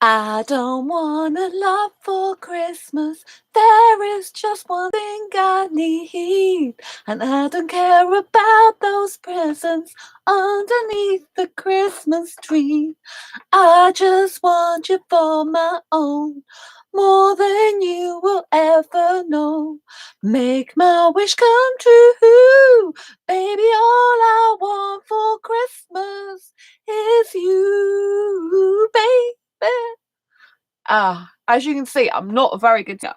I don't want a lot for Christmas. There is just one thing I need. And I don't care about those presents underneath the Christmas tree. I just want you for my own, more than you will ever know. Make my wish come true. Baby, all I want for Christmas is you, baby. As you can see, I'm not a very good singer.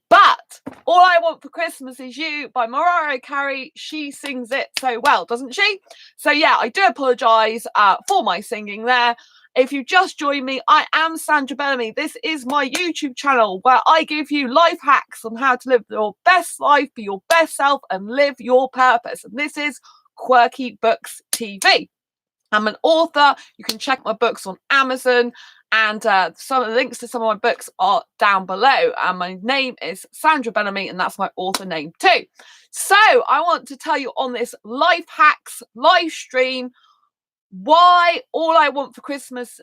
But All I Want for Christmas Is You by Mariah Carey. She sings it so well, doesn't she? So yeah, I do apologise for my singing there. If you just joined me, I am Sandra Bellamy. This is my YouTube channel where I give you life hacks on how to live your best life, be your best self, and live your purpose. And this is Quirky Books TV. I'm an author. You can check my books on Amazon, and some of the links to some of my books are down below. And my name is Sandra Bellamy, and that's my author name too. So I want to tell you on this life hacks live stream why All I Want for Christmas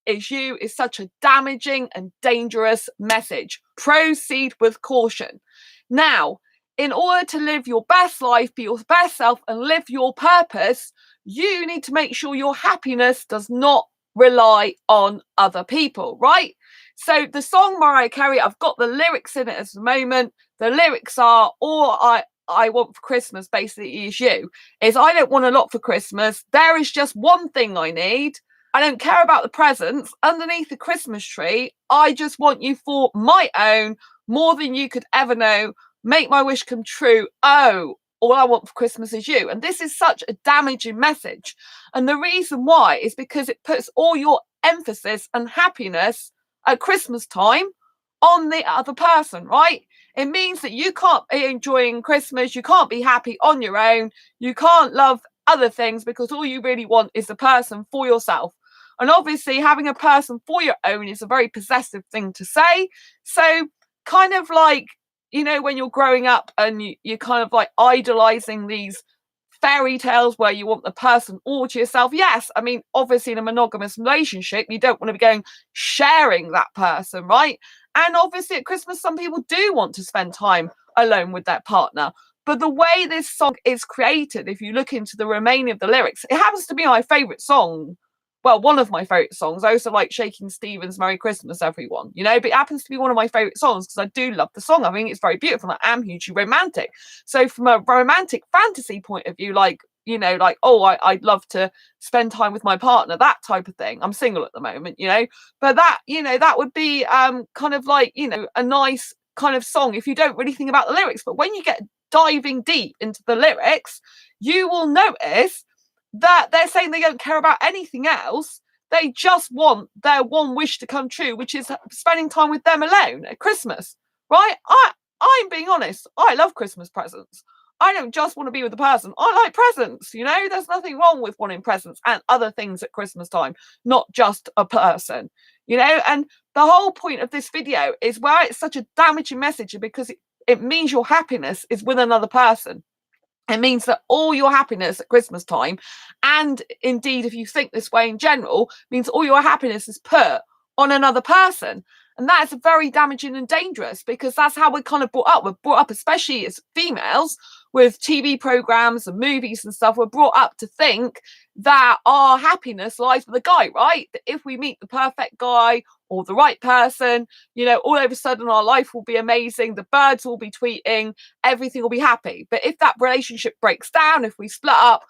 Is You is such a damaging and dangerous message. Proceed with caution. Now, in order to live your best life, be your best self, and live your purpose, you need to make sure your happiness does not rely on other people, right? So the song Mariah Carey, I've got the lyrics in it at the moment. The lyrics are, all I want for Christmas basically is you. Is I don't want a lot for Christmas. There is just one thing I need. I don't care about the presents underneath the Christmas tree. I just want you for my own, more than you could ever know. Make my wish come true. Oh, all I want for Christmas is you. And this is such a damaging message. And the reason why is because it puts all your emphasis and happiness at Christmas time on the other person, right? It means that you can't be enjoying Christmas. You can't be happy on your own. You can't love other things because all you really want is a person for yourself. And obviously having a person for your own is a very possessive thing to say. So kind of like, you know, when you're growing up and you're kind of like idolizing these fairy tales where you want the person all to yourself. Yes, I mean, obviously in a monogamous relationship, you don't want to be going sharing that person, right? And obviously at Christmas, some people do want to spend time alone with their partner. But the way this song is created, if you look into the remaining of the lyrics, it happens to be my favourite song. Well, one of my favourite songs. I also like Shaking Stevens' Merry Christmas, Everyone, you know, but it happens to be one of my favourite songs because I do love the song. I think it's very beautiful. I am hugely romantic. So from a romantic fantasy point of view, like, you know, like, oh, I'd love to spend time with my partner, that type of thing. I'm single at the moment, you know, but that, you know, that would be kind of like, you know, a nice kind of song if you don't really think about the lyrics. But when you get diving deep into the lyrics, you will notice that they're saying they don't care about anything else. They just want their one wish to come true, which is spending time with them alone at Christmas, right? I'm being honest. I love Christmas presents. I don't just want to be with a person. I like presents, you know? There's nothing wrong with wanting presents and other things at Christmas time, not just a person, you know? And the whole point of this video is why it's such a damaging message because it means your happiness is with another person. It means that all your happiness at Christmas time, and indeed, if you think this way in general, means all your happiness is put on another person. And that's very damaging and dangerous because that's how we're kind of brought up. We're brought up, especially as females, with TV programs and movies and stuff. We're brought up to think that our happiness lies with the guy, right? That if we meet the perfect guy or the right person, you know, all of a sudden our life will be amazing. The birds will be tweeting, everything will be happy. But if that relationship breaks down, if we split up,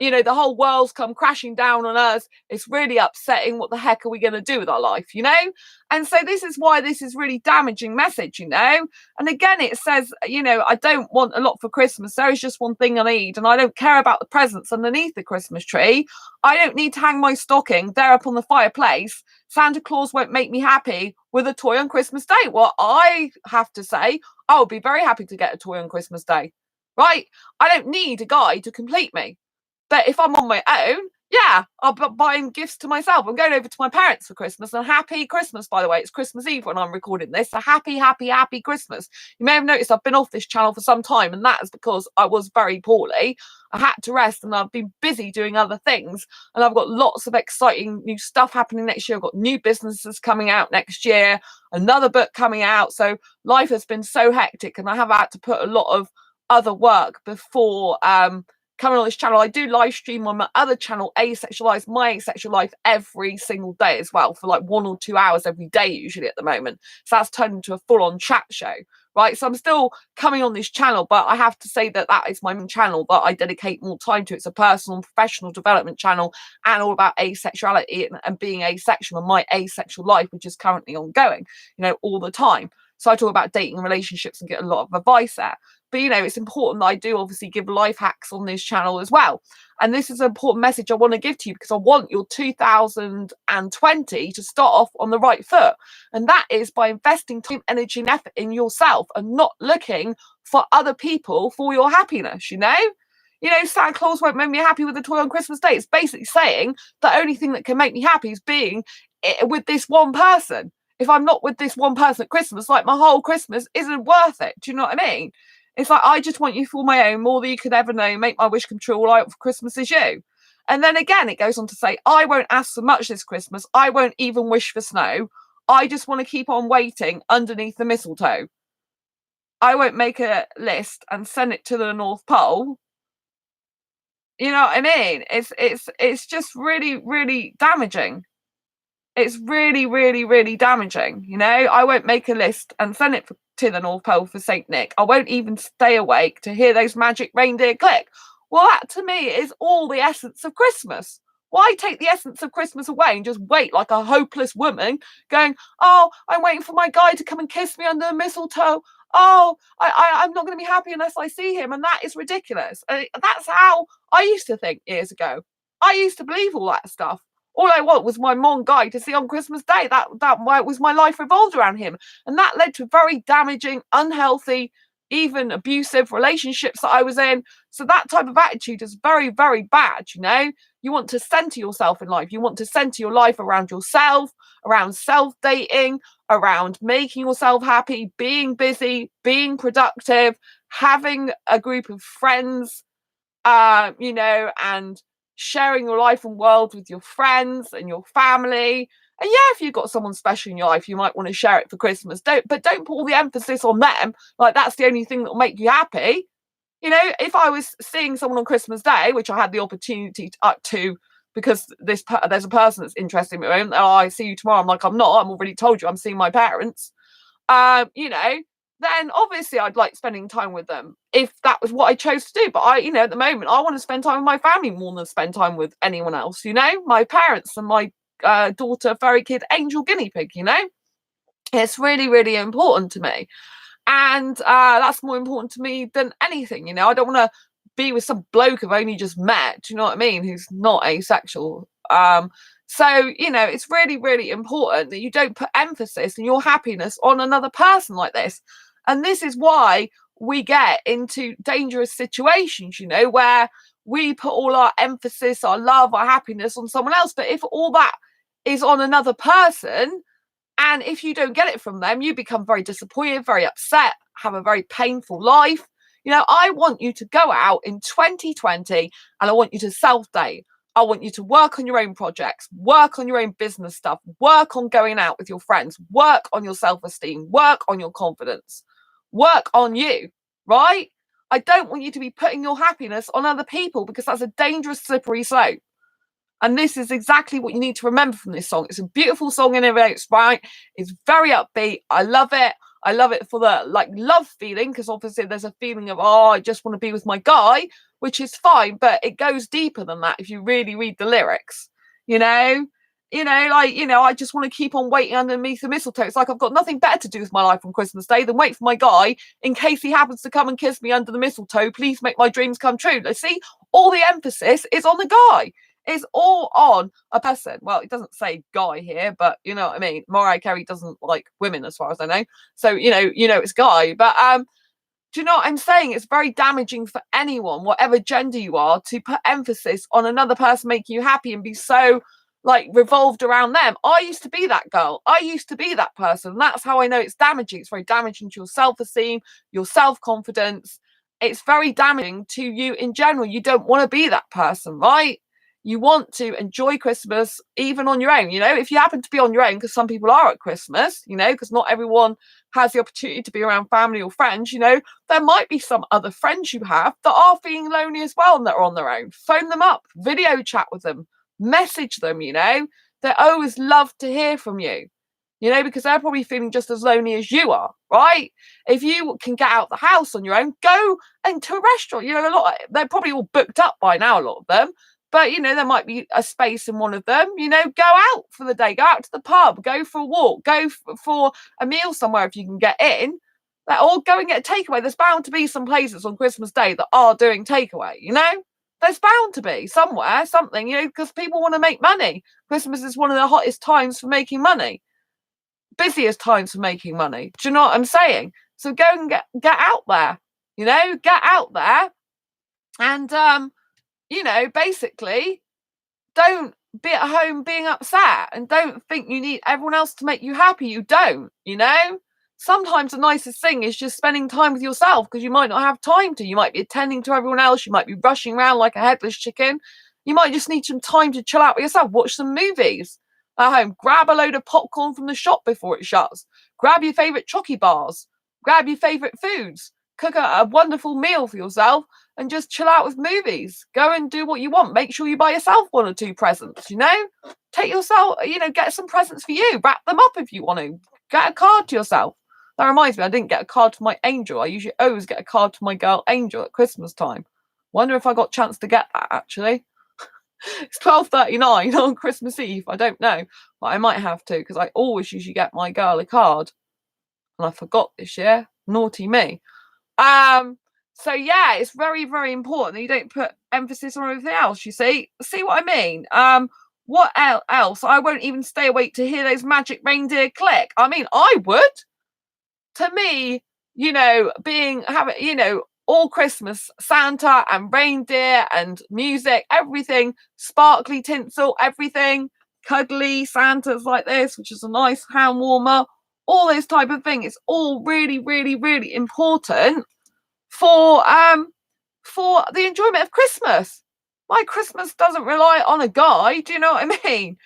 you know, the whole world's come crashing down on us. It's really upsetting. What the heck are we going to do with our life, you know? And so this is why this is really damaging message, you know? And again, it says, you know, I don't want a lot for Christmas. There is just one thing I need. And I don't care about the presents underneath the Christmas tree. I don't need to hang my stocking there up on the fireplace. Santa Claus won't make me happy with a toy on Christmas Day. Well, I have to say, I would be very happy to get a toy on Christmas Day, right? I don't need a guy to complete me. But if I'm on my own, Yeah, I'll be buying gifts to myself. I'm going over to my parents for Christmas, and happy Christmas, by the way. It's Christmas Eve when I'm recording this. A happy, happy, happy Christmas. You may have noticed I've been off this channel for some time, and that is because I was very poorly. I had to rest, and I've been busy doing other things. And I've got lots of exciting new stuff happening next year. I've got new businesses coming out next year, another book coming out. So life has been so hectic, and I have had to put a lot of other work before coming on this channel. I do live stream on my other channel, Asexualize My Asexual Life, every single day as well, for like 1 or 2 hours every day usually at the moment. So that's turned into a full-on chat show, right? So I'm still coming on this channel, but I have to say that that is my main channel that I dedicate more time to. It's a personal and professional development channel, and all about asexuality and being asexual and my asexual life, which is currently ongoing, all the time. So I talk about dating and relationships and get a lot of advice there. But, it's important that I do obviously give life hacks on this channel as well. And this is an important message I want to give to you, because I want your 2020 to start off on the right foot. And that is by investing time, energy, and effort in yourself, and not looking for other people for your happiness, Santa Claus won't make me happy with a toy on Christmas Day. It's basically saying the only thing that can make me happy is being with this one person. If I'm not with this one person at Christmas, like, my whole Christmas isn't worth it. Do you know what I mean? It's like, I just want you for my own, more than you could ever know. Make my wish come true. All I want for Christmas is you. And then again, it goes on to say, I won't ask for much this Christmas. I won't even wish for snow. I just want to keep on waiting underneath the mistletoe. I won't make a list and send it to the North Pole. You know what I mean? It's just really, really damaging. It's really, really, really damaging. I won't make a list and send it to the North Pole for St. Nick. I won't even stay awake to hear those magic reindeer click. Well, that to me is all the essence of Christmas. Why take the essence of Christmas away and just wait like a hopeless woman going, oh, I'm waiting for my guy to come and kiss me under the mistletoe. Oh, I'm not going to be happy unless I see him. And that is ridiculous. That's how I used to think years ago. I used to believe all that stuff. All I want was my mom guy to see on Christmas Day. That was my life revolved around him. And that led to very damaging, unhealthy, even abusive relationships that I was in. So that type of attitude is very, very bad, You want to center yourself in life. You want to center your life around yourself, around self-dating, around making yourself happy, being busy, being productive, having a group of friends, and sharing your life and world with your friends and your family. And yeah, if you've got someone special in your life, you might want to share it for Christmas. Don't put all the emphasis on them. Like, that's the only thing that will make you happy. If I was seeing someone on Christmas Day, which I had the opportunity to because there's a person that's interested in me, oh, I see you tomorrow. I'm like, I'm not. I'm already told you I'm seeing my parents. Then obviously I'd like spending time with them if that was what I chose to do. But at the moment, I want to spend time with my family more than spend time with anyone else, my parents and my daughter, furry kid, angel guinea pig, It's really, really important to me. And that's more important to me than anything, I don't want to be with some bloke I've only just met, do you know what I mean, who's not asexual. So, it's really, really important that you don't put emphasis in your happiness on another person like this. And this is why we get into dangerous situations, where we put all our emphasis, our love, our happiness on someone else. But if all that is on another person, and if you don't get it from them, you become very disappointed, very upset, have a very painful life. I want you to go out in 2020 and I want you to self-date. I want you to work on your own projects, work on your own business stuff, work on going out with your friends, work on your self-esteem, work on your confidence, work on you, right? I don't want you to be putting your happiness on other people, because that's a dangerous, slippery slope. And this is exactly what you need to remember from this song. It's a beautiful song in its right. It's very upbeat. I love it. I love it for the love feeling, because obviously there's a feeling of, oh, I just want to be with my guy, which is fine, but it goes deeper than that if you really read the lyrics, I just want to keep on waiting underneath the mistletoe. It's like I've got nothing better to do with my life on Christmas Day than wait for my guy in case he happens to come and kiss me under the mistletoe. Please make my dreams come true. Let's see, all the emphasis is on the guy. It's all on a person. Well, it doesn't say guy here, but you know what I mean. Mariah Carey doesn't like women, as far as I know. So, it's guy. But Do you know what I'm saying? It's very damaging for anyone, whatever gender you are, to put emphasis on another person making you happy and be so like revolved around them. I used to be that girl. I used to be that person. And that's how I know it's damaging. It's very damaging to your self-esteem, your self-confidence. It's very damaging to you in general. You don't want to be that person, right? You want to enjoy Christmas even on your own. You know, if you happen to be on your own, because some people are at Christmas, you know, because not everyone has the opportunity to be around family or friends, you know, there might be some other friends you have that are feeling lonely as well and that are on their own. Phone them up, video chat with them, message them, you know. They always love to hear from you, you know, because they're probably feeling just as lonely as you are, right? If you can get out the house on your own, go into a restaurant. You know, they're probably all booked up by now, a lot of them. But, you know, there might be a space in one of them, you know, go out for the day, go out to the pub, go for a walk, go for a meal somewhere if you can get in, or go and get a takeaway. There's bound to be some places on Christmas Day that are doing takeaway, you know? There's bound to be somewhere, something, you know, because people want to make money. Christmas is one of the hottest times for making money, busiest times for making money. Do you know what I'm saying? So go and get out there, you know, get out there and, you know, basically don't be at home being upset and don't think you need everyone else to make you happy. You don't, you know? Sometimes the nicest thing is just spending time with yourself because you might not have time to. You might be attending to everyone else. You might be rushing around like a headless chicken. You might just need some time to chill out with yourself. Watch some movies at home. Grab a load of popcorn from the shop before it shuts. Grab your favourite chocky bars. Grab your favourite foods. Cook a wonderful meal for yourself and just chill out with movies. Go and do what you want. Make sure you buy yourself 1 or 2 presents, you know? Take yourself, you know, get some presents for you. Wrap them up if you want to. Get a card to yourself. That reminds me, I didn't get a card for my angel. I usually always get a card for my girl Angel at Christmas time. Wonder if I got a chance to get that, actually. It's 12:39 on Christmas Eve. I don't know. But I might have to because I always usually get my girl a card. And I forgot this year. Naughty me. So yeah, it's very, very important that you don't put emphasis on everything else, you see what I mean? What else? I won't even stay awake to hear those magic reindeer click. I mean, I would. To me, you know, having, you know, all Christmas, Santa and reindeer and music, everything, sparkly tinsel, everything, cuddly Santas like this, which is a nice hand warmer, all this type of thing. It's all really, really, really important for the enjoyment of Christmas. My Christmas doesn't rely on a guy. Do you know what I mean?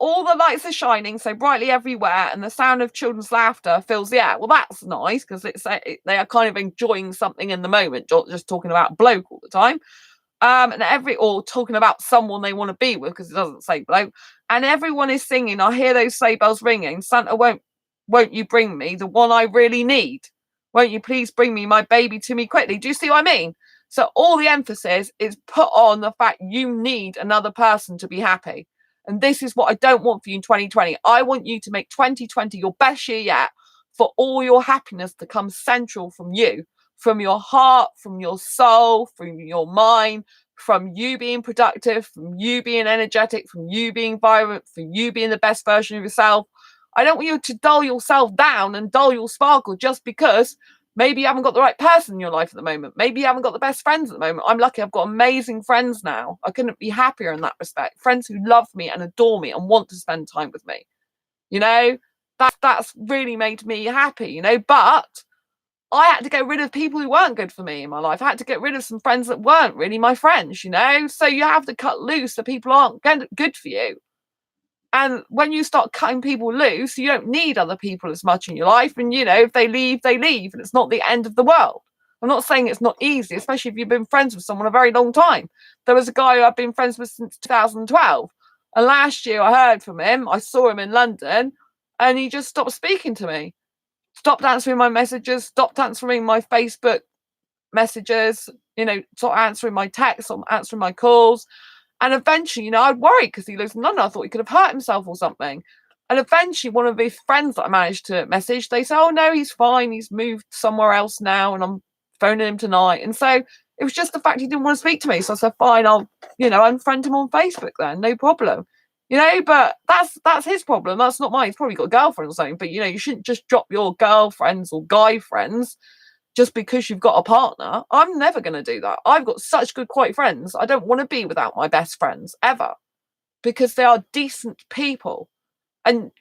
All the lights are shining so brightly everywhere, and the sound of children's laughter fills the air. Well, that's nice because they are kind of enjoying something in the moment, just talking about bloke all the time. Or talking about someone they want to be with because it doesn't say bloke. And everyone is singing. I hear those sleigh bells ringing. Santa, won't you bring me the one I really need? Won't you please bring me my baby to me quickly? Do you see what I mean? So all the emphasis is put on the fact you need another person to be happy. And this is what I don't want for you in 2020. I want you to make 2020 your best year yet, for all your happiness to come central from you, from your heart, from your soul, from your mind, from you being productive, from you being energetic, from you being vibrant, from you being the best version of yourself. I don't want you to dull yourself down and dull your sparkle just because maybe you haven't got the right person in your life at the moment. Maybe you haven't got the best friends at the moment. I'm lucky I've got amazing friends now. I couldn't be happier in that respect. Friends who love me and adore me and want to spend time with me. You know, that's really made me happy, you know, but I had to get rid of people who weren't good for me in my life. I had to get rid of some friends that weren't really my friends, you know. So you have to cut loose the people aren't good for you. And when you start cutting people loose, you don't need other people as much in your life. And, you know, if they leave, they leave. And it's not the end of the world. I'm not saying it's not easy, especially if you've been friends with someone a very long time. There was a guy who I've been friends with since 2012. And last year I heard from him. I saw him in London and he just stopped speaking to me. Stopped answering my messages. Stopped answering my Facebook messages. You know, stopped answering my texts. Stopped answering my calls. And eventually, you know, I'd worried because he lives in London. I thought he could have hurt himself or something. And eventually, one of his friends that I managed to message, they say, oh, no, he's fine. He's moved somewhere else now. And I'm phoning him tonight. And so it was just the fact he didn't want to speak to me. So I said, fine, I'll, you know, unfriend him on Facebook then. No problem. but that's his problem. That's not mine. He's probably got a girlfriend or something, but you shouldn't just drop your girlfriends or guy friends just because you've got a partner. I'm never going to do that. I've got such good, quite friends. I don't want to be without my best friends ever, because they are decent people. And,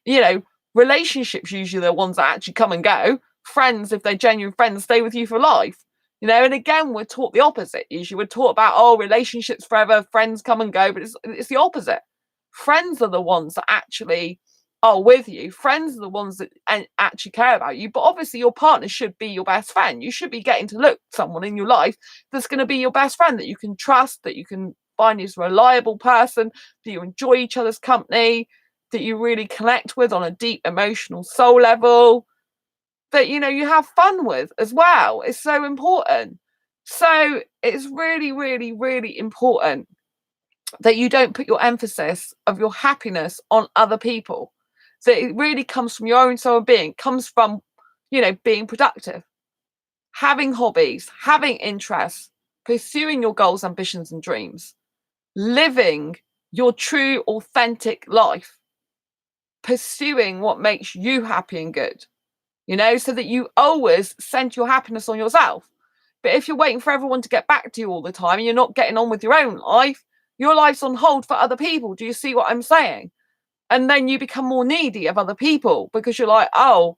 relationships usually the ones that actually come and go. Friends, if they're genuine friends, stay with you for life. And again, we're taught the opposite. Usually we're taught about, relationships forever, friends come and go, but it's the opposite. Friends are the ones that actually are with you. Friends are the ones that actually care about you. But obviously your partner should be your best friend. You should be getting to look someone in your life that's going to be your best friend, that you can trust, that you can find as a reliable person, that you enjoy each other's company, that you really connect with on a deep emotional soul level, that you have fun with as well. It's so important. So it's really, really, really important that you don't put your emphasis of your happiness on other people. So it really comes from your own soul of being. It comes from being productive, having hobbies, having interests, pursuing your goals, ambitions and dreams, living your true authentic life, pursuing what makes you happy and good, so that you always center your happiness on yourself. But if you're waiting for everyone to get back to you all the time and you're not getting on with your own life, your life's on hold for other people. Do you see what I'm saying? And then you become more needy of other people because you're like, oh,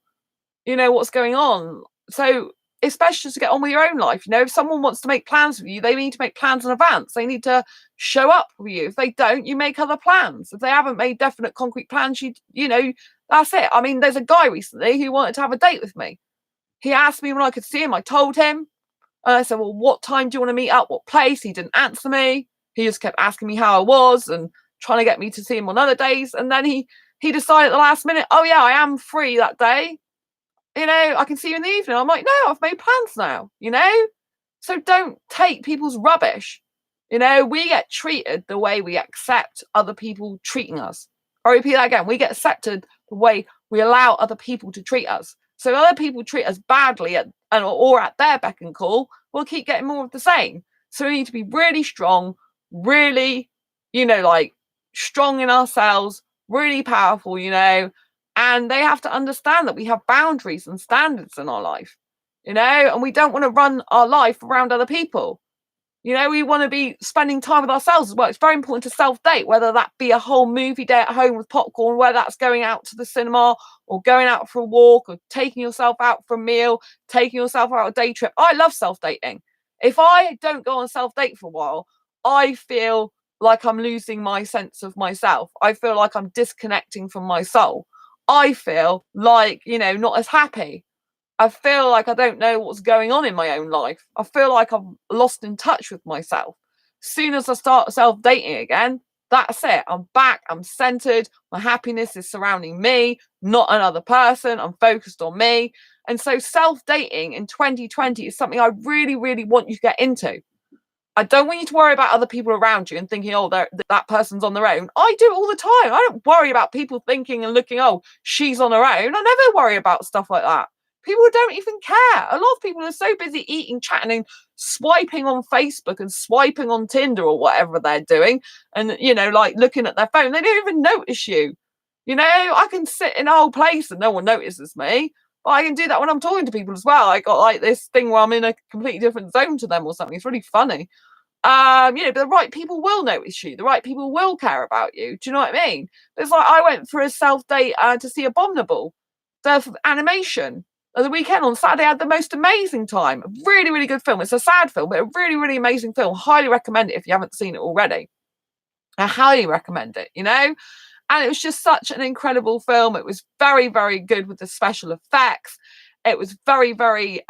what's going on? So it's best just to get on with your own life. If someone wants to make plans with you, they need to make plans in advance. They need to show up for you. If they don't, you make other plans. If they haven't made definite concrete plans, that's it. I mean, there's a guy recently who wanted to have a date with me. He asked me when I could see him. I told him. And I said, well, what time do you want to meet up? What place? He didn't answer me. He just kept asking me how I was and trying to get me to see him on other days. And then he decided at the last minute, oh yeah, I am free that day. I can see you in the evening. I'm like, no, I've made plans now, So don't take people's rubbish. We get treated the way we accept other people treating us. I'll repeat that again. We get accepted the way we allow other people to treat us. So other people treat us badly or at their beck and call, we'll keep getting more of the same. So we need to be really strong, really, strong in ourselves, really powerful, and they have to understand that we have boundaries and standards in our life, and we don't want to run our life around other people. We want to be spending time with ourselves as well. It's very important to self-date, whether that be a whole movie day at home with popcorn, whether that's going out to the cinema or going out for a walk or taking yourself out for a meal, taking yourself out on a day trip. I love self-dating. If I don't go on self-date for a while, I feel like I'm losing my sense of myself. I feel like I'm disconnecting from my soul. I feel like, not as happy. I feel like I don't know what's going on in my own life. I feel like I've lost in touch with myself. As soon as I start self-dating again, that's it. I'm back. I'm centered. My happiness is surrounding me, not another person. I'm focused on me. And so self-dating in 2020 is something I really, really want you to get into. I don't want you to worry about other people around you and thinking, oh, that person's on their own. I do it all the time. I don't worry about people thinking and looking, oh, she's on her own. I never worry about stuff like that. People don't even care. A lot of people are so busy eating, chatting, and swiping on Facebook and swiping on Tinder or whatever they're doing. And, looking at their phone. They don't even notice you. I can sit in a whole place and no one notices me. But I can do that when I'm talking to people as well. I got this thing where I'm in a completely different zone to them or something. It's really funny. But the right people will notice you. The right people will care about you. Do you know what I mean? It's like I went for a self-date to see Abominable, the animation. The weekend on Saturday, I had the most amazing time. Really, really good film. It's a sad film, but a really, really amazing film. Highly recommend it if you haven't seen it already. I highly recommend it, And it was just such an incredible film. It was very, very good with the special effects. It was very, very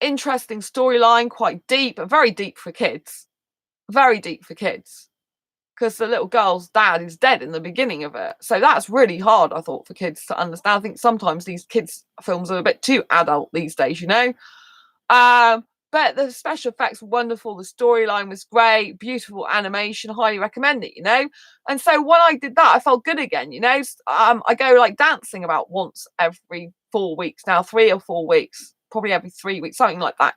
interesting storyline, quite deep, but very deep for kids. Very deep for kids. Because the little girl's dad is dead in the beginning of it. So that's really hard, I thought, for kids to understand. I think sometimes these kids' films are a bit too adult these days, But the special effects were wonderful. The storyline was great. Beautiful animation. Highly recommend it, And so when I did that, I felt good again, I go dancing about once every 4 weeks now, 3 or 4 weeks, probably every 3 weeks, something like that,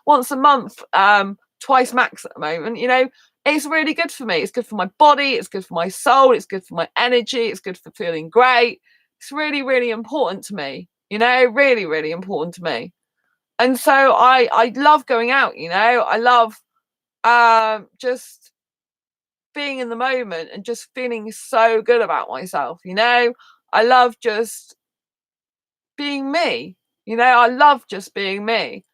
once a month, twice max at the moment, it's really good for me. It's good for my body. It's good for my soul. It's good for my energy. It's good for feeling great. It's really, really important to me, you know, really, really important to me. And so I love going out, you know, I love just being in the moment and just feeling so good about myself, you know. I love just being me, you know, I love just being me.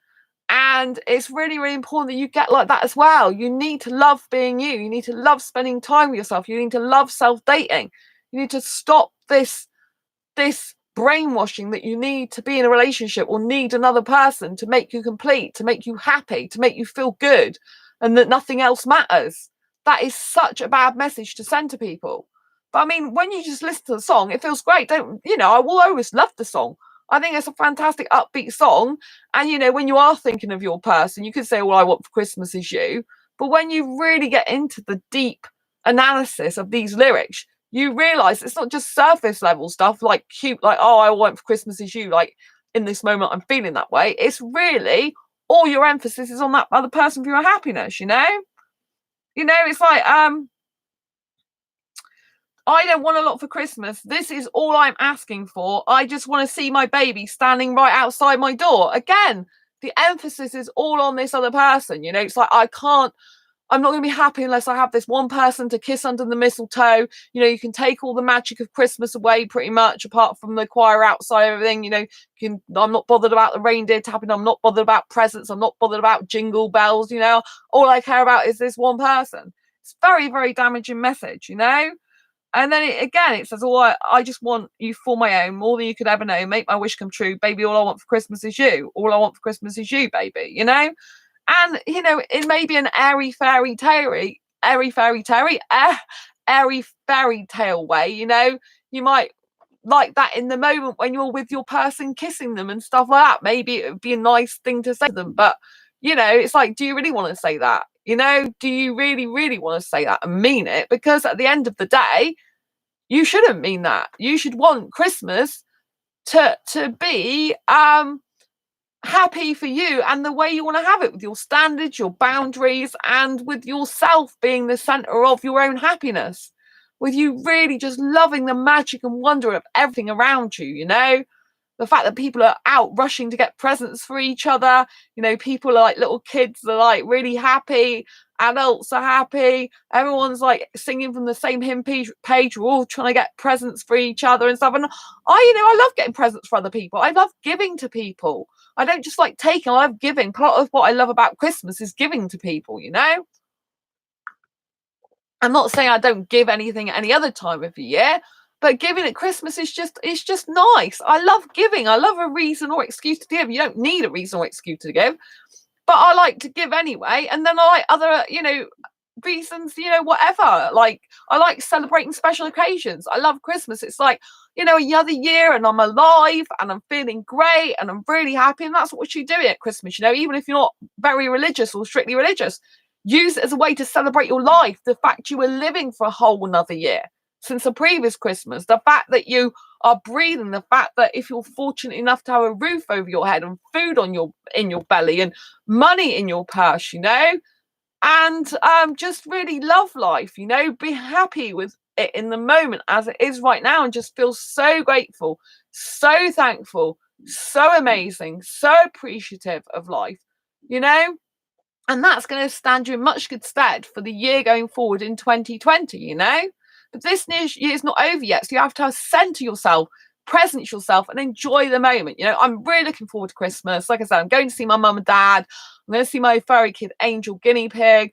And it's really, really important that you get like that as well. You need to love being you. You need to love spending time with yourself. You need to love self-dating. You need to stop this brainwashing that you need to be in a relationship or need another person to make you complete, to make you happy, to make you feel good, and that nothing else matters. That is such a bad message to send to people. But I mean, when you just listen to the song, it feels great. Don't you know? I will always love the song. I think it's a fantastic upbeat song. And you know, when you are thinking of your person, you could say, "All I want for Christmas is you." But when you really get into the deep analysis of these lyrics, you realize it's not just surface level stuff like cute, like, "Oh, I want for Christmas is you." Like, in this moment, I'm feeling that way. It's really all your emphasis is on that other person for your happiness. You know, it's like I don't want a lot for Christmas. This is all I'm asking for. I just want to see my baby standing right outside my door. Again, the emphasis is all on this other person. You know, it's like I'm not going to be happy unless I have this one person to kiss under the mistletoe. You know, you can take all the magic of Christmas away pretty much, apart from the choir outside, everything. You know, I'm not bothered about the reindeer tapping. I'm not bothered about presents. I'm not bothered about jingle bells. You know, all I care about is this one person. It's very, very damaging message, you know? And then it says, "Oh, I just want you for my own, more than you could ever know. Make my wish come true, baby. All I want for Christmas is you. All I want for Christmas is you, baby." You know, and you know, it may be an airy fairy tale way. You know, you might like that in the moment when you're with your person, kissing them and stuff like that. Maybe it would be a nice thing to say to them, but you know, it's like, do you really want to say that? You know, do you really, really want to say that and mean it? Because at the end of the day, you shouldn't mean that. You should want Christmas to be happy for you and the way you want to have it, with your standards, your boundaries, and with yourself being the center of your own happiness, with you really just loving the magic and wonder of everything around you, you know? The fact that people are out rushing to get presents for each other, you know, people are like little kids are like really happy, adults are happy, everyone's like singing from the same hymn page, we're all trying to get presents for each other and stuff. And I love getting presents for other people. I love giving to people. I don't just like taking, I love giving. Part of what I love about Christmas is giving to people, you know? I'm not saying I don't give anything at any other time of the year, but giving at Christmas is just nice. I love giving. I love a reason or excuse to give. You don't need a reason or excuse to give, but I like to give anyway. And then I like other, you know, reasons, you know, whatever. Like, I like celebrating special occasions. I love Christmas. It's like, you know, another year and I'm alive and I'm feeling great and I'm really happy. And that's what we should do at Christmas, you know, even if you're not very religious or strictly religious. Use it as a way to celebrate your life, the fact you were living for a whole another year since the previous Christmas, the fact that you are breathing, the fact that if you're fortunate enough to have a roof over your head and food on in your belly and money in your purse, you know, and just really love life, you know, be happy with it in the moment as it is right now and just feel so grateful, so thankful, so amazing, so appreciative of life, you know. And that's going to stand you in much good stead for the year going forward in 2020, you know? But this new year is not over yet. So you have to center yourself, present yourself, and enjoy the moment. You know, I'm really looking forward to Christmas. Like I said, I'm going to see my mum and dad. I'm going to see my furry kid, Angel Guinea Pig.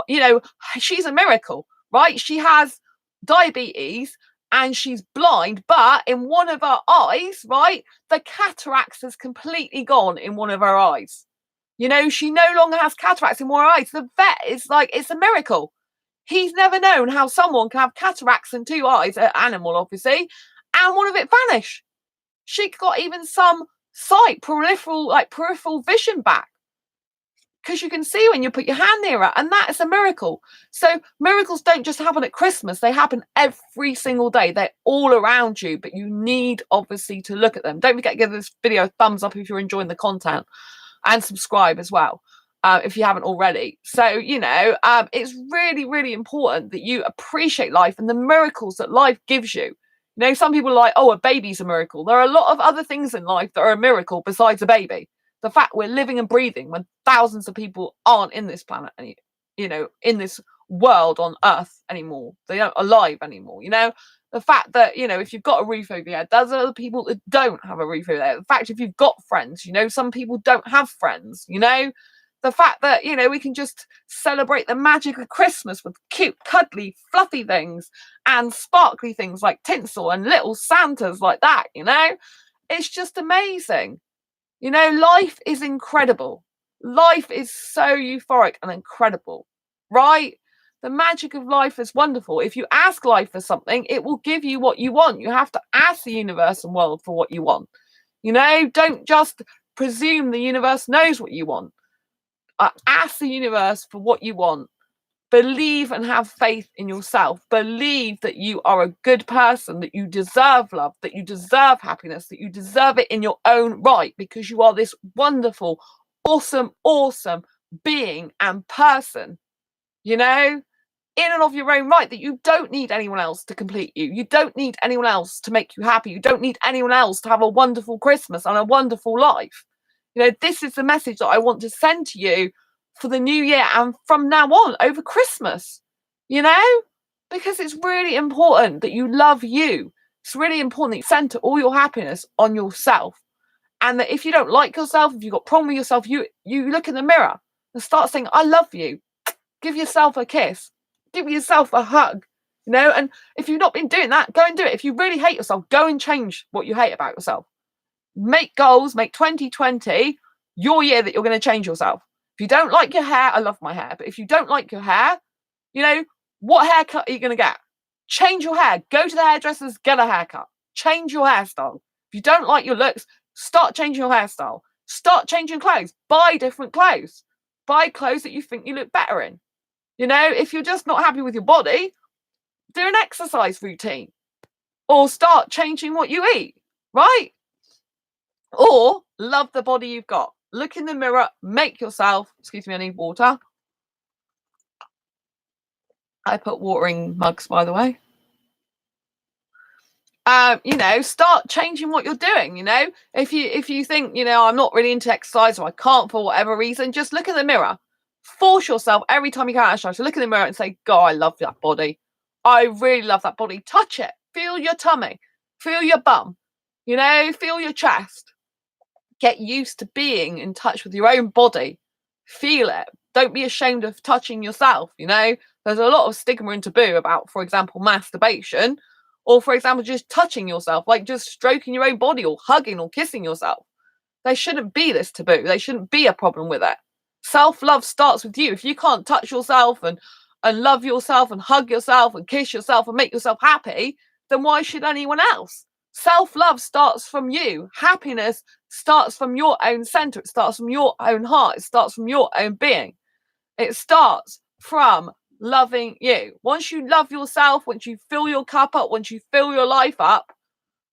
You know, she's a miracle, right? She has diabetes and she's blind, but in one of her eyes, right, the cataracts has completely gone in one of her eyes. You know, she no longer has cataracts in one eye. So the vet is like, it's a miracle. He's never known how someone can have cataracts in two eyes, an animal, obviously, and one of it vanish. She got even some sight, peripheral vision back. Because you can see when you put your hand near it, and that is a miracle. So miracles don't just happen at Christmas. They happen every single day. They're all around you, but you need, obviously, to look at them. Don't forget to give this video a thumbs up if you're enjoying the content. And subscribe as well. if you haven't already. So, it's really, really important that you appreciate life and the miracles that life gives you. Some people are like, oh, a baby's a miracle. There are a lot of other things in life that are a miracle besides a baby. The fact we're living and breathing when thousands of people aren't in this planet, in this world on Earth anymore. They aren't alive anymore. The fact that, if you've got a roof over your head, there's other people that don't have a roof over their head. The fact if you've got friends, some people don't have friends, the fact that, we can just celebrate the magic of Christmas with cute, cuddly, fluffy things and sparkly things like tinsel and little Santas like that, it's just amazing. Life is incredible. Life is so euphoric and incredible, right? The magic of life is wonderful. If you ask life for something, it will give you what you want. You have to ask the universe and world for what you want. Don't just presume the universe knows what you want. Ask the universe for what you want. Believe and have faith in yourself. Believe that you are a good person, that you deserve love, that you deserve happiness, that you deserve it in your own right, because you are this wonderful, awesome being and person, in and of your own right, that you don't need anyone else to complete you. You don't need anyone else to make you happy. You don't need anyone else to have a wonderful Christmas and a wonderful life. This is the message that I want to send to you for the new year and from now on over Christmas, because it's really important that you love you. It's really important that you center all your happiness on yourself. And that if you don't like yourself, if you've got a problem with yourself, you look in the mirror and start saying, I love you. Give yourself a kiss. Give yourself a hug. And if you've not been doing that, go and do it. If you really hate yourself, go and change what you hate about yourself. Make goals, make 2020 your year that you're going to change yourself. If you don't like your hair, I love my hair, but if you don't like your hair, what haircut are you going to get? Change your hair. Go to the hairdressers, get a haircut. Change your hairstyle. If you don't like your looks, start changing your hairstyle. Start changing clothes. Buy different clothes. Buy clothes that you think you look better in. If you're just not happy with your body, do an exercise routine or start changing what you eat, right? Or love the body you've got. Look in the mirror, make yourself, excuse me, I need water. I put watering mugs, by the way. Start changing what you're doing. If you think, I'm not really into exercise or I can't for whatever reason, just look in the mirror. Force yourself every time you go out of shower to look in the mirror and say, God, I love that body. I really love that body. Touch it. Feel your tummy. Feel your bum. Feel your chest. Get used to being in touch with your own body. Feel it. Don't be ashamed of touching yourself. There's a lot of stigma and taboo about, for example, masturbation, or for example, just touching yourself, like just stroking your own body or hugging or kissing yourself. There shouldn't be this taboo. There shouldn't be a problem with it. Self-love starts with you. If you can't touch yourself and love yourself and hug yourself and kiss yourself and make yourself happy, then why should anyone else? Self-love starts from you. Happiness starts from your own center. It starts from your own heart. It starts from your own being. It starts from loving you. Once you love yourself, once you fill your cup up, once you fill your life up,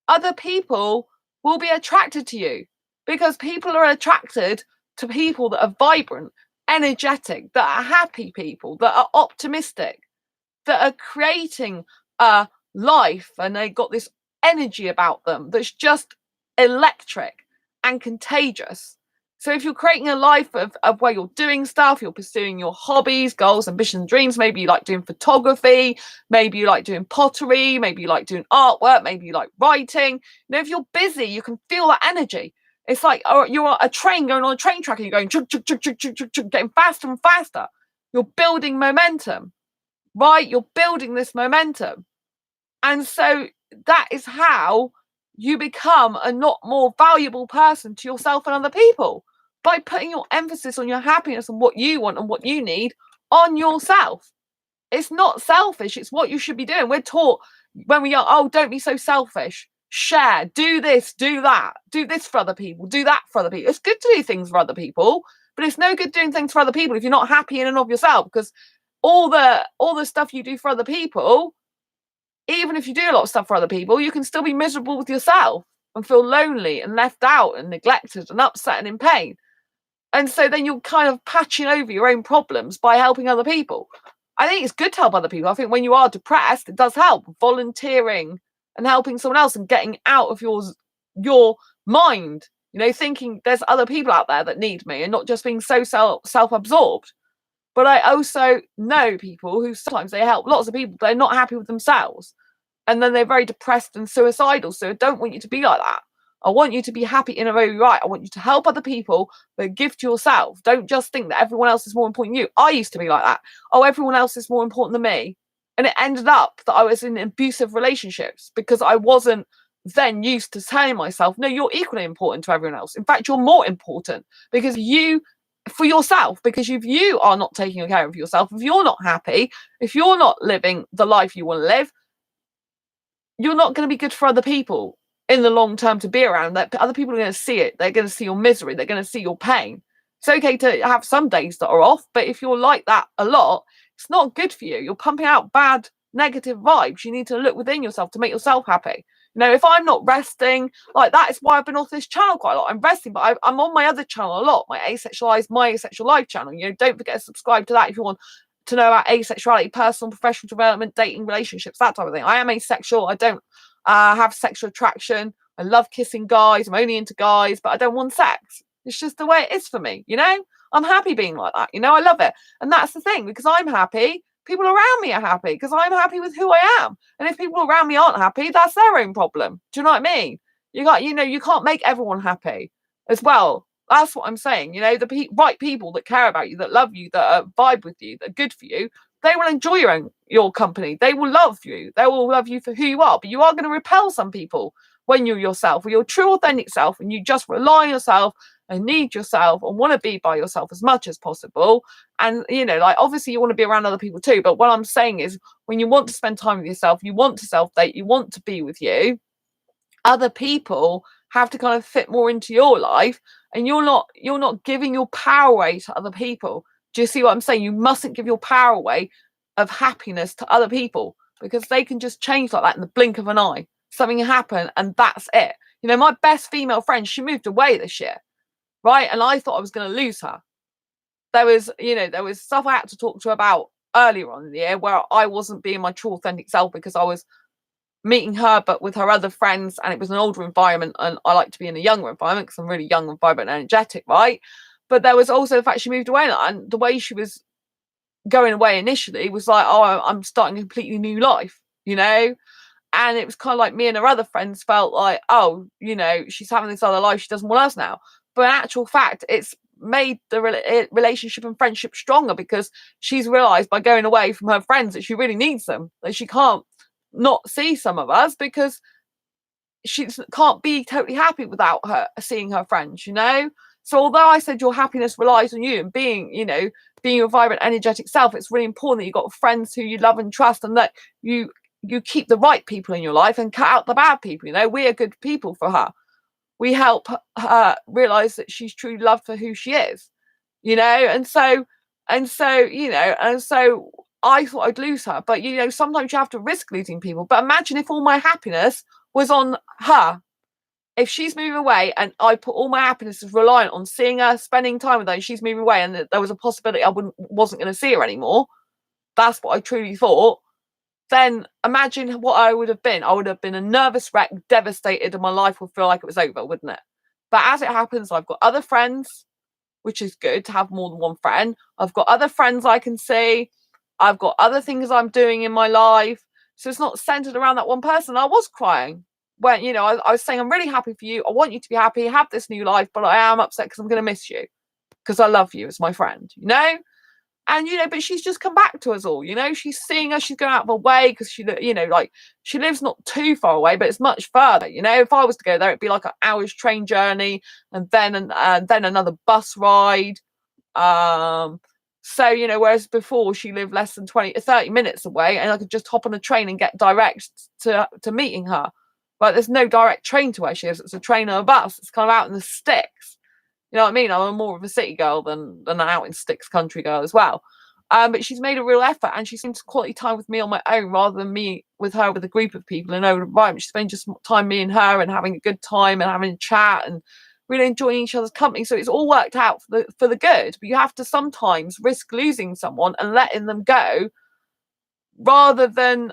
other people will be attracted to you, because people are attracted to people that are vibrant, energetic, that are happy people, that are optimistic, that are creating a life, and they got this energy about them that's just electric and contagious. So if you're creating a life of where you're doing stuff, you're pursuing your hobbies, goals, ambitions, dreams, maybe you like doing photography, maybe you like doing pottery, maybe you like doing artwork, maybe you like writing. If you're busy, you can feel that energy. It's like you're a train going on a train track and you're going chug, chug, chug, chug, chug, chug, chug, getting faster and faster. You're building momentum, right? You're building this momentum. And so that is how you become a not more valuable person to yourself and other people, by putting your emphasis on your happiness and what you want and what you need on yourself. It's not selfish. It's what you should be doing. We're taught when we are, oh, don't be so selfish. Share, do this, do that, do this for other people, do that for other people. It's good to do things for other people, but it's no good doing things for other people if you're not happy in and of yourself, because all the stuff you do for other people, even if you do a lot of stuff for other people, you can still be miserable with yourself and feel lonely and left out and neglected and upset and in pain. And so then you're kind of patching over your own problems by helping other people. I think it's good to help other people. I think when you are depressed, it does help. Volunteering and helping someone else and getting out of your mind, thinking there's other people out there that need me and not just being so self-absorbed. But I also know people who sometimes they help lots of people, but they're not happy with themselves. And then they're very depressed and suicidal. So I don't want you to be like that. I want you to be happy in a way right. I want you to help other people, but give to yourself. Don't just think that everyone else is more important than you. I used to be like that. Oh, everyone else is more important than me. And it ended up that I was in abusive relationships because I wasn't then used to telling myself, no, you're equally important to everyone else. In fact, you're more important because for yourself, because if you are not taking care of yourself, if you're not happy, if you're not living the life you want to live, you're not going to be good for other people in the long term to be around. That other people are going to see it. They're going to see your misery. They're going to see your pain. It's okay to have some days that are off, but if you're like that a lot, it's not good for you. You're pumping out bad, negative vibes. You need to look within yourself to make yourself happy. If I'm not resting, like that is why I've been off this channel quite a lot. I'm resting, but I'm on my other channel a lot, my asexual life channel. Don't forget to subscribe to that if you want to know about asexuality, personal, professional development, dating, relationships, that type of thing. I am asexual. I don't have sexual attraction. I love kissing guys. I'm only into guys, but I don't want sex. It's just the way it is for me, I'm happy being like that, I love it. And that's the thing, because I'm happy, people around me are happy because I'm happy with who I am. And if people around me aren't happy, that's their own problem. Do you know what I mean? You can't make everyone happy as well. That's what I'm saying. The right people that care about you, that love you, that vibe with you, that are good for you, they will enjoy your company. They will love you. They will love you for who you are. But you are going to repel some people when you're yourself, or your true authentic self, and you just rely on yourself and need yourself and want to be by yourself as much as possible. And obviously you want to be around other people too, but what I'm saying is, when you want to spend time with yourself, you want to self-date, you want to be with you, other people have to kind of fit more into your life, and you're not giving your power away to other people. Do you see what I'm saying? You mustn't give your power away of happiness to other people, because they can just change like that in the blink of an eye. Something happened and that's it. My best female friend, she moved away this year, right? And I thought I was going to lose her. There was stuff I had to talk to her about earlier on in the year where I wasn't being my true authentic self because I was meeting her but with her other friends, and it was an older environment, and I like to be in a younger environment because I'm really young and vibrant and energetic, right? But there was also the fact she moved away, and the way she was going away initially was like, oh, I'm starting a completely new life, and it was kind of like me and her other friends felt like, oh, she's having this other life, she doesn't want us now. But in actual fact, it's made the relationship and friendship stronger, because she's realized by going away from her friends that she really needs them, that she can't not see some of us because she can't be totally happy without her seeing her friends. So although I said your happiness relies on you and being your vibrant, energetic self, it's really important that you've got friends who you love and trust, and that you keep the right people in your life and cut out the bad people. We are good people for her. We help her realize that she's truly loved for who she is, and so I thought I'd lose her. But sometimes you have to risk losing people. But imagine if all my happiness was on her. If she's moving away and I put all my happiness is reliant on seeing her, spending time with her, and she's moving away, and there was a possibility I wasn't going to see her anymore, that's what I truly thought, then imagine what I would have been. I would have been a nervous wreck, devastated, and my life would feel like it was over, wouldn't it? But as it happens, I've got other friends, which is good to have more than one friend. I've got other friends I can see. I've got other things I'm doing in my life. So it's not centered around that one person. I was crying when, I was saying, I'm really happy for you. I want you to be happy, have this new life, but I am upset because I'm going to miss you because I love you as my friend, And, but she's just come back to us all, she's seeing us, she's going out of her way because she lives not too far away, but it's much further, if I was to go there, it'd be like an hour's train journey and then another bus ride. So, whereas before she lived less than 30 minutes away, and I could just hop on a train and get direct to meeting her. But there's no direct train to where she is. It's a train or a bus. It's kind of out in the sticks. You know what I mean? I'm more of a city girl than an out in sticks country girl as well. But she's made a real effort, and she spends quality time with me on my own rather than me with her with a group of people in her environment. She spends just time me and her and having a good time and having a chat and really enjoying each other's company. So it's all worked out for the good. But you have to sometimes risk losing someone and letting them go rather than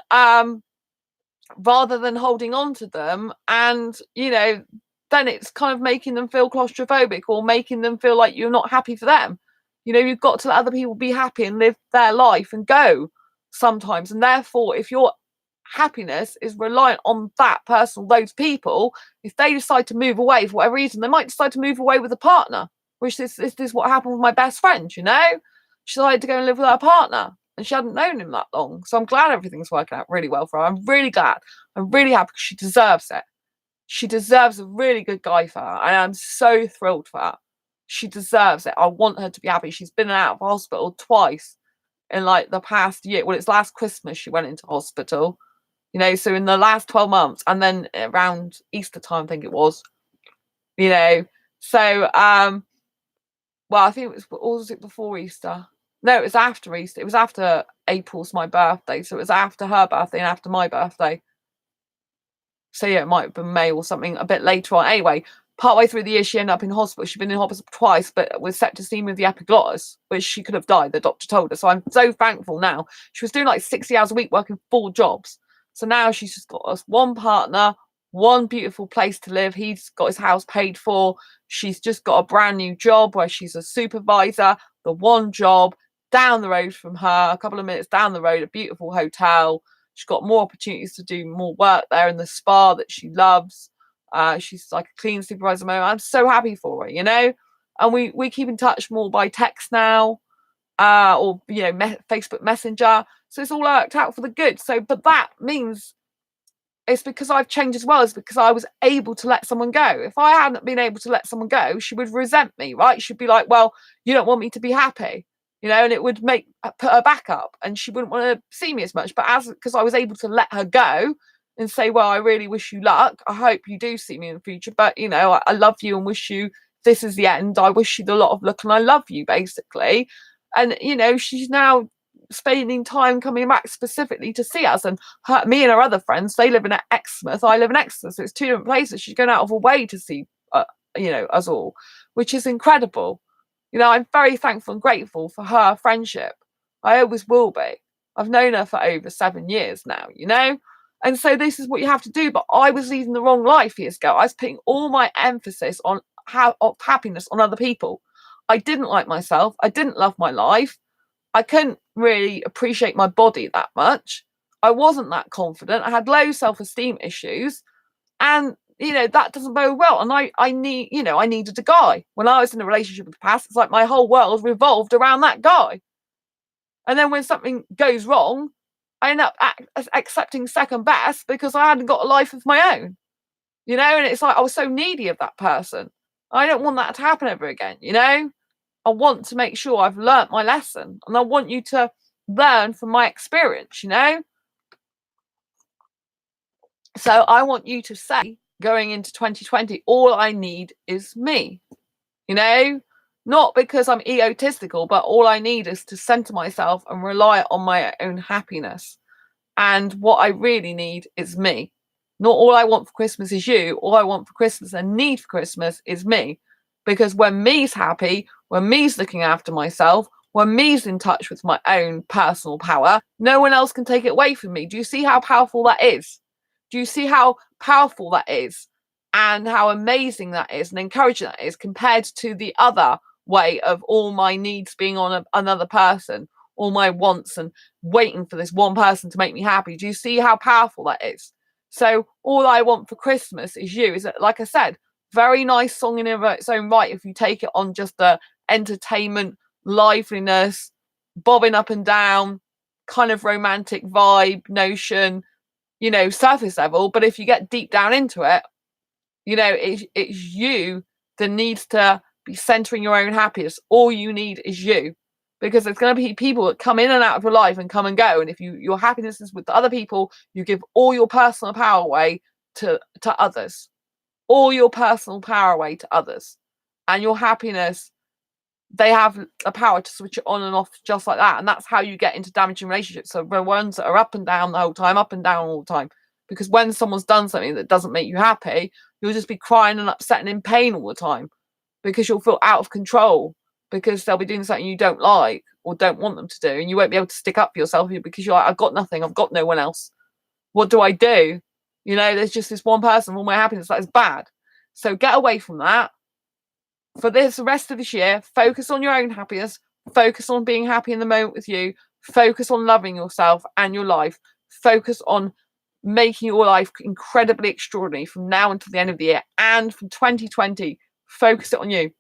holding on to them. And then it's kind of making them feel claustrophobic or making them feel like you're not happy for them. You've got to let other people be happy and live their life and go sometimes. And therefore, if your happiness is reliant on that person or those people, if they decide to move away for whatever reason, they might decide to move away with a partner, which this is what happened with my best friend. She decided to go and live with her partner, and she hadn't known him that long. So I'm glad everything's working out really well for her. I'm really glad. I'm really happy because she deserves it. She deserves a really good guy for her, and I'm so thrilled for her. She deserves it. I want her to be happy. She's been out of hospital twice in like the past year. Well, it's last Christmas she went into hospital, so in the last 12 months, and then around Easter time, I think it was, so, well, I think it was, or was it before Easter? No, it was after Easter. It was after April's my birthday. So it was after her birthday and after my birthday. So yeah, it might have been May or something a bit later on. Anyway, partway through the year, she ended up in hospital. She'd been in hospital twice, but was septicemia of the epiglottis, which she could have died, the doctor told her. So I'm so thankful now. She was doing like 60 hours a week, working 4 jobs. So now she's just got us one partner, one beautiful place to live. He's got his house paid for. She's just got a brand new job where she's a supervisor, the one job down the road from her, a couple of minutes down the road, a beautiful hotel. She's got more opportunities to do more work there in the spa that she loves. She's like a clean supervisor. I'm so happy for her, and we keep in touch more by text now, or Facebook Messenger. So it's all worked out for the good. So, but that means it's because I've changed as well. It's because I was able to let someone go. If I hadn't been able to let someone go, she would resent me, right? She'd be like, well, you don't want me to be happy, and it would put her back up, and she wouldn't want to see me as much. But because I was able to let her go and say, well, I really wish you luck. I hope you do see me in the future, but I love you and wish you this is the end. I wish you a lot of luck and I love you, basically. And she's now spending time coming back specifically to see us, and me and her other friends, they live in Exmouth, I live in Exeter, so it's 2 different places. She's going out of her way to see us all, which is incredible. I'm very thankful and grateful for her friendship. I always will be. I've known her for over 7 years now, and so this is what you have to do. But I was leading the wrong life years ago. I was putting all my emphasis on happiness on other people. I didn't like myself. I didn't love my life. I couldn't really appreciate my body that much. I wasn't that confident. I had low self-esteem issues, and that doesn't bode well. And I needed a guy. When I was in a relationship in the past, it's like my whole world revolved around that guy. And then when something goes wrong, I end up accepting second best because I hadn't got a life of my own. And it's like I was so needy of that person. I don't want that to happen ever again. I want to make sure I've learnt my lesson, and I want you to learn from my experience, So I want you to say, going into 2020, all I need is me, not because I'm egotistical, but all I need is to center myself and rely on my own happiness. And what I really need is me. Not all I want for Christmas is you. All I want for Christmas and need for Christmas is me. Because when me's happy, when me's looking after myself, when me's in touch with my own personal power, no one else can take it away from me. Do you see how powerful that is? Do you see how powerful that is? And how amazing that is and encouraging that is compared to the other way of all my needs being on another person, all my wants and waiting for this one person to make me happy. Do you see how powerful that is? So all I want for Christmas is you. Is that, like I said, very nice song in its own right if you take it on just the entertainment, liveliness, bobbing up and down, kind of romantic vibe notion, surface level. But if you get deep down into it, it's you that needs to be centering your own happiness. All you need is you, because there's going to be people that come in and out of your life and come and go. And if your happiness is with other people, you give all your personal power away to others. All your personal power away to others. And your happiness, they have the power to switch it on and off just like that. And that's how you get into damaging relationships. So the ones that are up and down the whole time, up and down all the time. Because when someone's done something that doesn't make you happy, You'll just be crying and upset and in pain all the time because you'll feel out of control because they'll be doing something you don't like or don't want them to do, and you won't be able to stick up for yourself because you're like, I've got nothing, I've got no one else. What do I do? You know, there's just this one person, all my happiness, that is bad. So get away from that. For this rest of this year, focus on your own happiness, focus on being happy in the moment with you, focus on loving yourself and your life, focus on making your life incredibly extraordinary from now until the end of the year, and from 2020, focus it on you.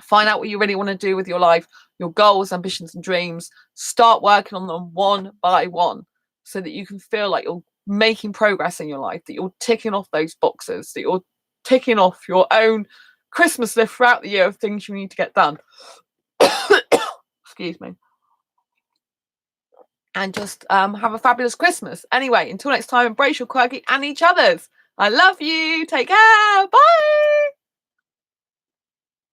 Find out what you really want to do with your life, your goals, ambitions, and dreams. Start working on them one by one so that you can feel like you're making progress in your life, that you're ticking off those boxes, that you're ticking off your own Christmas list throughout the year of things you need to get done. Excuse me. And just have a fabulous Christmas. Anyway, until next time, embrace your quirky and each other's. I love you. Take care. Bye.